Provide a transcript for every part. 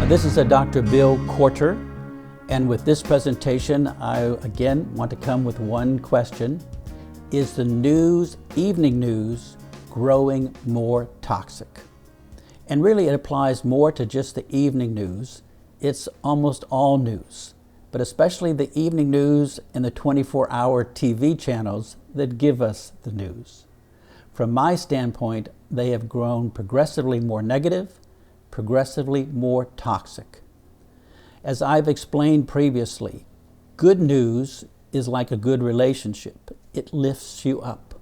This is Dr. Bill Korter, and with this presentation, I again want to come with one question. Is the news, evening news, growing more toxic? And really it applies more to just the evening news. It's almost all news, but especially the evening news and the 24-hour TV channels that give us the news. From my standpoint, they have grown progressively more negative, progressively more toxic. As I've explained previously, good news is like a good relationship. It lifts you up.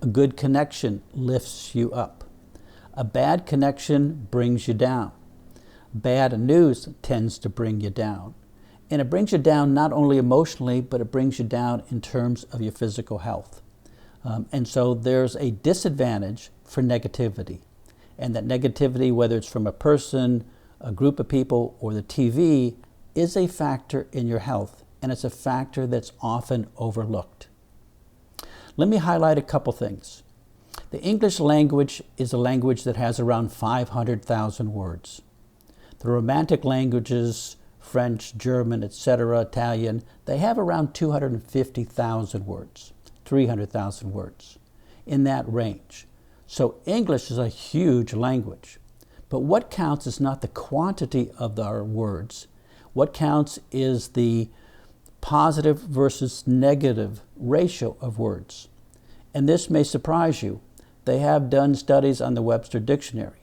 A good connection lifts you up. A bad connection brings you down. Bad news tends to bring you down. And it brings you down not only emotionally, but it brings you down in terms of your physical health. And so there's a disadvantage for negativity. And that negativity, whether it's from a person, a group of people, or the TV, is a factor in your health, and it's a factor that's often overlooked. Let me highlight a couple things. The English language is a language that has around 500,000 words. The Romantic languages, French, German, etc., Italian, they have around 250,000 words, 300,000 words, in that range. So English is a huge language. But what counts is not the quantity of our words. What counts is the positive versus negative ratio of words. And this may surprise you. They have done studies on the Webster Dictionary.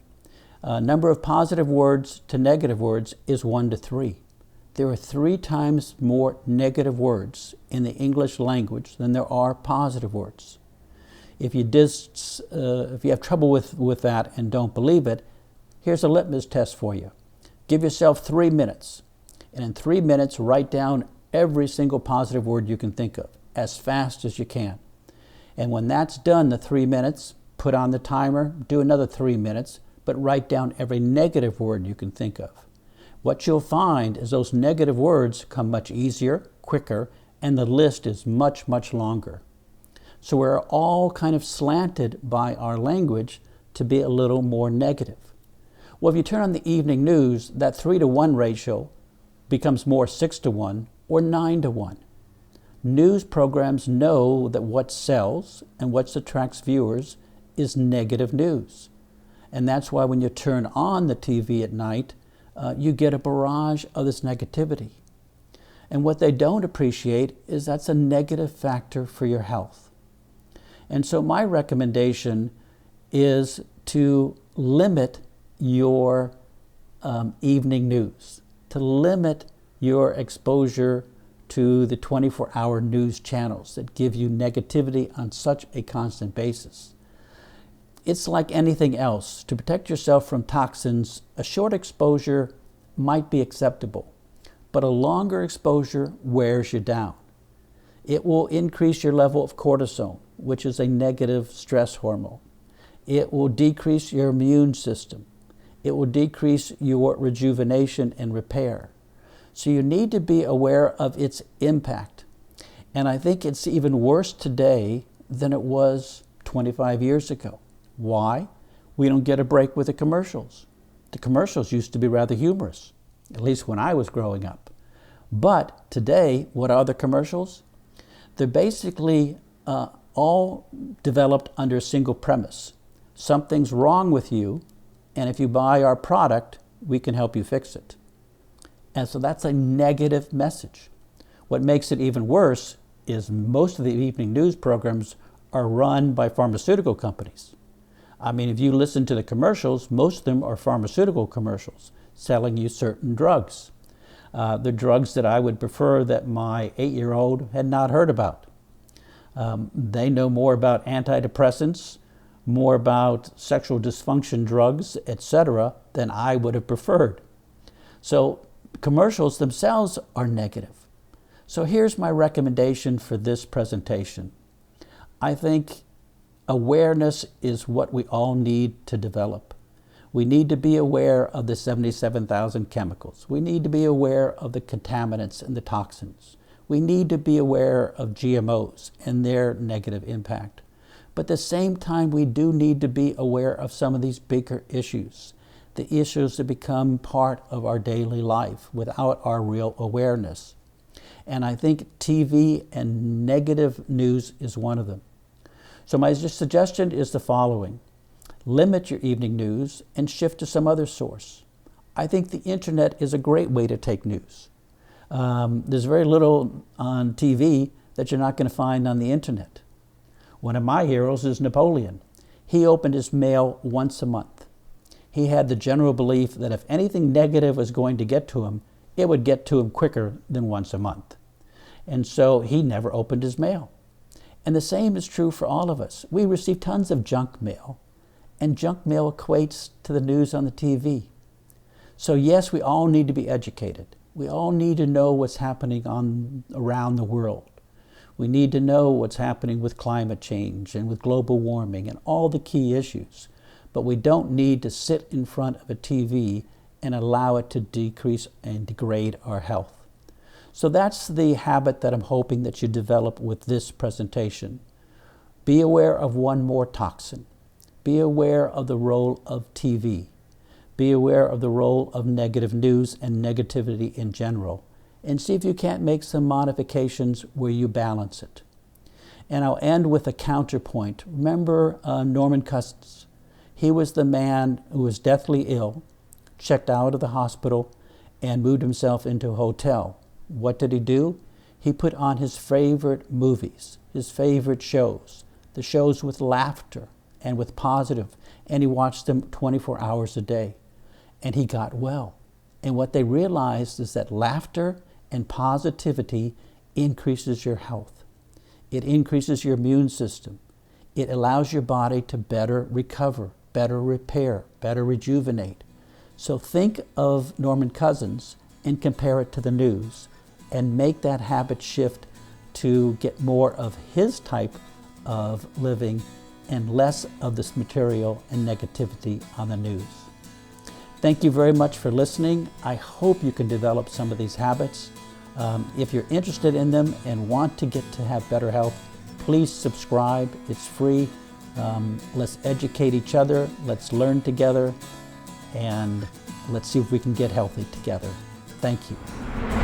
Number of positive words to negative words is 1 to 3. There are 3 times more negative words in the English language than there are positive words. If you have trouble with that and don't believe it, here's a litmus test for you. Give yourself 3 minutes, and in 3 minutes, write down every single positive word you can think of, as fast as you can. And when that's done, the 3 minutes, put on the timer, do another 3 minutes, but write down every negative word you can think of. What you'll find is those negative words come much easier, quicker, and the list is much, much longer. So we're all kind of slanted by our language to be a little more negative. Well, if you turn on the evening news, that 3 to 1 ratio becomes more 6 to 1 or 9 to 1. News programs know that what sells and what attracts viewers is negative news. And that's why when you turn on the TV at night, you get a barrage of this negativity. And what they don't appreciate is that's a negative factor for your health. And so my recommendation is to limit your evening news, to limit your exposure to the 24-hour news channels that give you negativity on such a constant basis. It's like anything else. To protect yourself from toxins, a short exposure might be acceptable, but a longer exposure wears you down. It will increase your level of cortisol, which is a negative stress hormone. It will decrease your immune system. It will decrease your rejuvenation and repair. So you need to be aware of its impact. And I think it's even worse today than it was 25 years ago. Why? We don't get a break with the commercials. The commercials used to be rather humorous, at least when I was growing up. But today, what are the commercials? They're basically all developed under a single premise. Something's wrong with you, and if you buy our product, we can help you fix it. And so that's a negative message. What makes it even worse is most of the evening news programs are run by pharmaceutical companies. I mean, if you listen to the commercials, most of them are pharmaceutical commercials selling you certain drugs. The drugs that I would prefer that my 8-year-old had not heard about. They know more about antidepressants, more about sexual dysfunction drugs, etc., than I would have preferred. So commercials themselves are negative. So here's my recommendation for this presentation. I think awareness is what we all need to develop. We need to be aware of the 77,000 chemicals. We need to be aware of the contaminants and the toxins. We need to be aware of GMOs and their negative impact. But at the same time, we do need to be aware of some of these bigger issues. the issues that become part of our daily life without our real awareness. And I think TV and negative news is one of them. So my suggestion is the following. Limit your evening news and shift to some other source. I think the internet is a great way to take news. There's very little on TV that you're not going to find on the internet. One of my heroes is Napoleon. He opened his mail once a month. He had the general belief that if anything negative was going to get to him, it would get to him quicker than once a month. And so he never opened his mail. And the same is true for all of us. We receive tons of junk mail, and junk mail equates to the news on the TV. So yes, we all need to be educated. We all need to know what's happening around the world. We need to know what's happening with climate change and with global warming and all the key issues. But we don't need to sit in front of a TV and allow it to decrease and degrade our health. So that's the habit that I'm hoping that you develop with this presentation. Be aware of one more toxin. Be aware of the role of TV. Be aware of the role of negative news and negativity in general. And see if you can't make some modifications where you balance it. And I'll end with a counterpoint. Remember Norman Cousins. He was the man who was deathly ill, checked out of the hospital, and moved himself into a hotel. What did he do? He put on his favorite movies, his favorite shows, the shows with laughter and with positive, and he watched them 24 hours a day. And he got well. And what they realized is that laughter and positivity increases your health. It increases your immune system. It allows your body to better recover, better repair, better rejuvenate. So think of Norman Cousins and compare it to the news and make that habit shift to get more of his type of living and less of this material and negativity on the news. Thank you very much for listening. I hope you can develop some of these habits. If you're interested in them and want to get to have better health, please subscribe. It's free. Let's educate each other. Let's learn together. And let's see if we can get healthy together. Thank you.